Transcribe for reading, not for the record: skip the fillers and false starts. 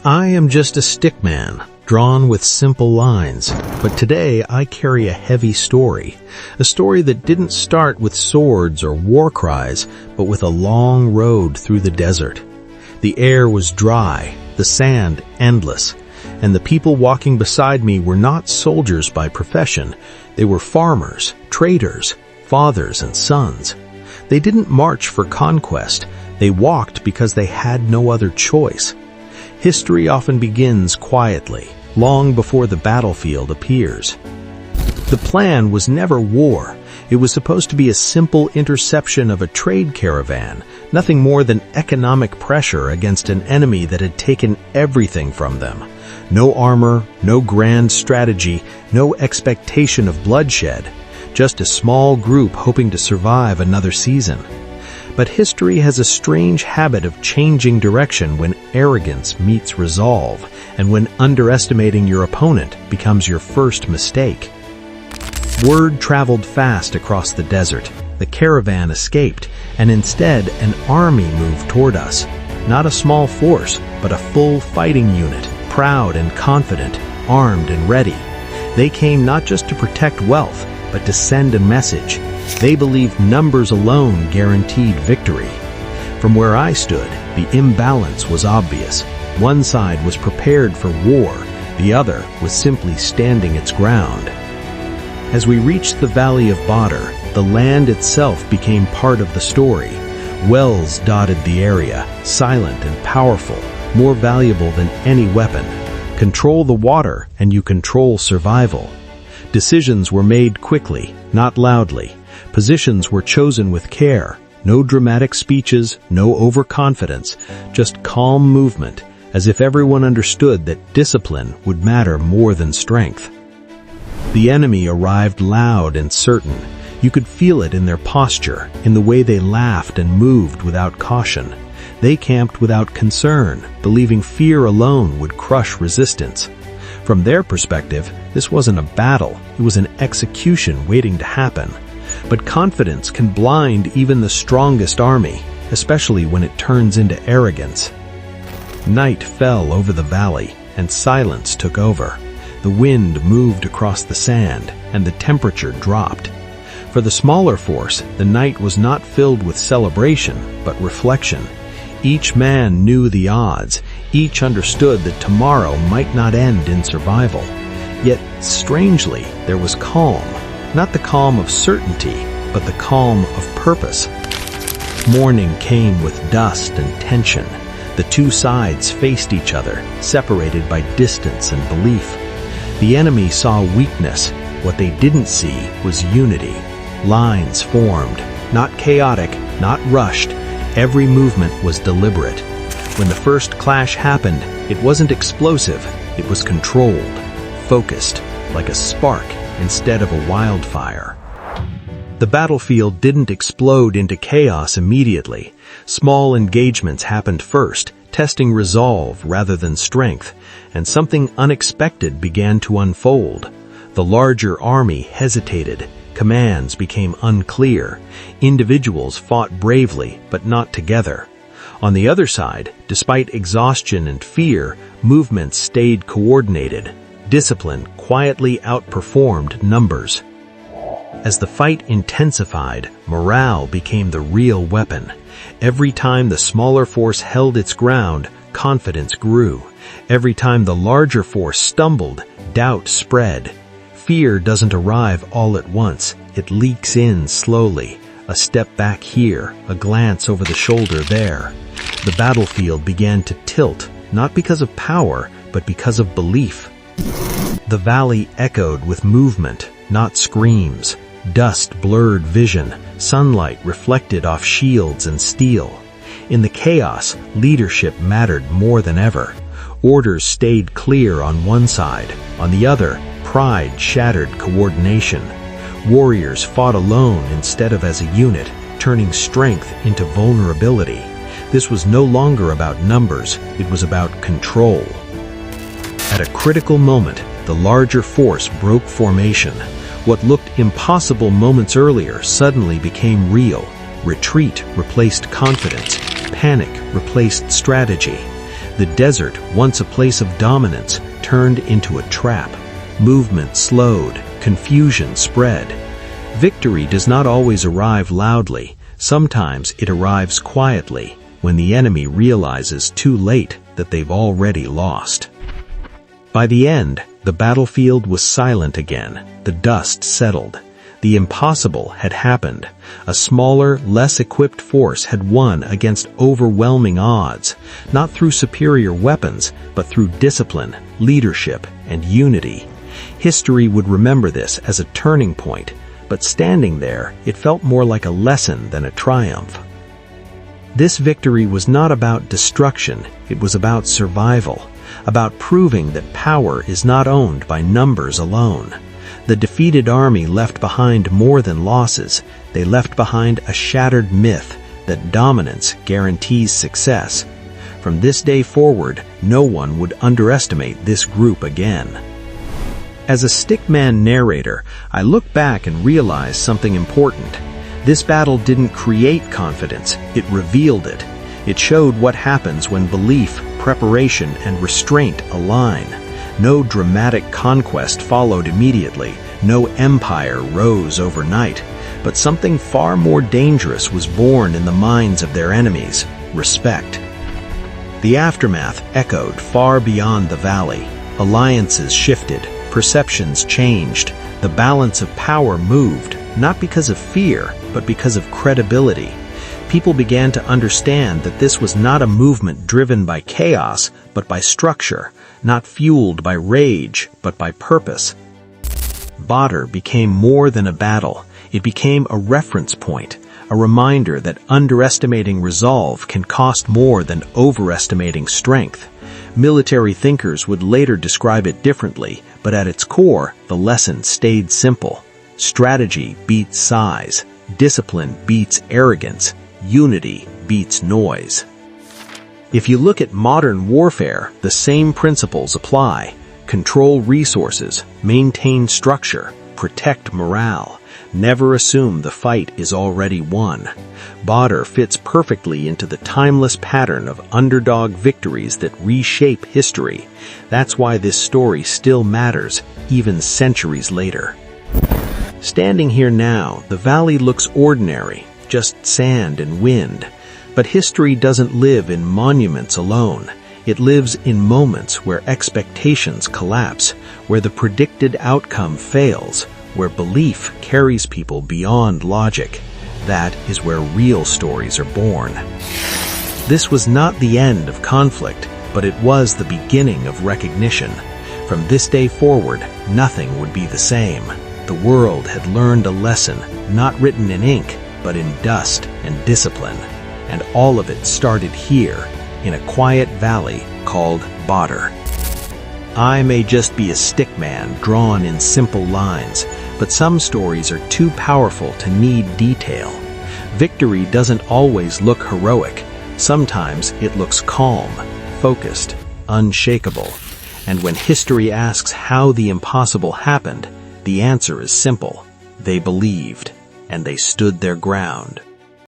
I am just a stickman, drawn with simple lines, but today I carry a heavy story, a story that didn't start with swords or war cries, but with a long road through the desert. The air was dry, the sand endless, and the people walking beside me were not soldiers by profession. They were farmers, traders, fathers and sons. They didn't march for conquest. They walked because they had no other choice. History often begins quietly, long before the battlefield appears. The plan was never war. It was supposed to be a simple interception of a trade caravan, nothing more than economic pressure against an enemy that had taken everything from them. No armor, no grand strategy, no expectation of bloodshed, just a small group hoping to survive another season. But history has a strange habit of changing direction when arrogance meets resolve, and when underestimating your opponent becomes your first mistake. Word traveled fast across the desert. The caravan escaped, and instead an army moved toward us. Not a small force, but a full fighting unit, proud and confident, armed and ready. They came not just to protect wealth, but to send a message. They believed numbers alone guaranteed victory. From where I stood, the imbalance was obvious. One side was prepared for war, the other was simply standing its ground. As we reached the Valley of Badr, the land itself became part of the story. Wells dotted the area, silent and powerful, more valuable than any weapon. Control the water and you control survival. Decisions were made quickly, not loudly. Positions were chosen with care. No dramatic speeches, no overconfidence, just calm movement, as if everyone understood that discipline would matter more than strength. The enemy arrived loud and certain. You could feel it in their posture, in the way they laughed and moved without caution. They camped without concern, believing fear alone would crush resistance. From their perspective, this wasn't a battle, it was an execution waiting to happen. But confidence can blind even the strongest army, especially when it turns into arrogance. Night fell over the valley, and silence took over. The wind moved across the sand, and the temperature dropped. For the smaller force, the night was not filled with celebration, but reflection. Each man knew the odds. Each understood that tomorrow might not end in survival. Yet, strangely, there was calm. Not the calm of certainty, but the calm of purpose. Morning came with dust and tension. The two sides faced each other, separated by distance and belief. The enemy saw weakness. What they didn't see was unity. Lines formed, not chaotic, not rushed. Every movement was deliberate. When the first clash happened, it wasn't explosive, it was controlled, focused, like a spark instead of a wildfire. The battlefield didn't explode into chaos immediately. Small engagements happened first, testing resolve rather than strength, and something unexpected began to unfold. The larger army hesitated. Commands became unclear. Individuals fought bravely, but not together. On the other side, despite exhaustion and fear, movements stayed coordinated. Discipline quietly outperformed numbers. As the fight intensified, morale became the real weapon. Every time the smaller force held its ground, confidence grew. Every time the larger force stumbled, doubt spread. Fear doesn't arrive all at once. It leaks in slowly. A step back here, a glance over the shoulder there. The battlefield began to tilt, not because of power, but because of belief. The valley echoed with movement, not screams. Dust blurred vision. Sunlight reflected off shields and steel. In the chaos, leadership mattered more than ever. Orders stayed clear on one side. On the other, pride shattered coordination. Warriors fought alone instead of as a unit, turning strength into vulnerability. This was no longer about numbers, it was about control. At a critical moment, the larger force broke formation. What looked impossible moments earlier suddenly became real. Retreat replaced confidence. Panic replaced strategy. The desert, once a place of dominance, turned into a trap. Movement slowed, confusion spread. Victory does not always arrive loudly. Sometimes it arrives quietly, when the enemy realizes too late that they've already lost. By the end, the battlefield was silent again. The dust settled. The impossible had happened. A smaller, less equipped force had won against overwhelming odds, not through superior weapons, but through discipline, leadership, and unity. History would remember this as a turning point, but standing there, it felt more like a lesson than a triumph. This victory was not about destruction, it was about survival, about proving that power is not owned by numbers alone. The defeated army left behind more than losses. They left behind a shattered myth that dominance guarantees success. From this day forward, no one would underestimate this group again. As a stickman narrator, I look back and realize something important. This battle didn't create confidence, it revealed it. It showed what happens when belief, preparation, and restraint align. No dramatic conquest followed immediately, no empire rose overnight, but something far more dangerous was born in the minds of their enemies: respect. The aftermath echoed far beyond the valley. Alliances shifted, perceptions changed, the balance of power moved, not because of fear, but because of credibility. People began to understand that this was not a movement driven by chaos, but by structure, not fueled by rage, but by purpose. Badr became more than a battle. It became a reference point, a reminder that underestimating resolve can cost more than overestimating strength. Military thinkers would later describe it differently, but at its core, the lesson stayed simple. Strategy beats size, discipline beats arrogance, unity beats noise. If you look at modern warfare, the same principles apply. Control resources, maintain structure, protect morale. Never assume the fight is already won. Badr fits perfectly into the timeless pattern of underdog victories that reshape history. That's why this story still matters, even centuries later. Standing here now, the valley looks ordinary, just sand and wind. But history doesn't live in monuments alone. It lives in moments where expectations collapse, where the predicted outcome fails, where belief carries people beyond logic. That is where real stories are born. This was not the end of conflict, but it was the beginning of recognition. From this day forward, nothing would be the same. The world had learned a lesson, not written in ink, but in dust and discipline. And all of it started here, in a quiet valley called Badr. I may just be a stickman drawn in simple lines, but some stories are too powerful to need detail. Victory doesn't always look heroic. Sometimes it looks calm, focused, unshakable. And when history asks how the impossible happened, the answer is simple. They believed, and they stood their ground.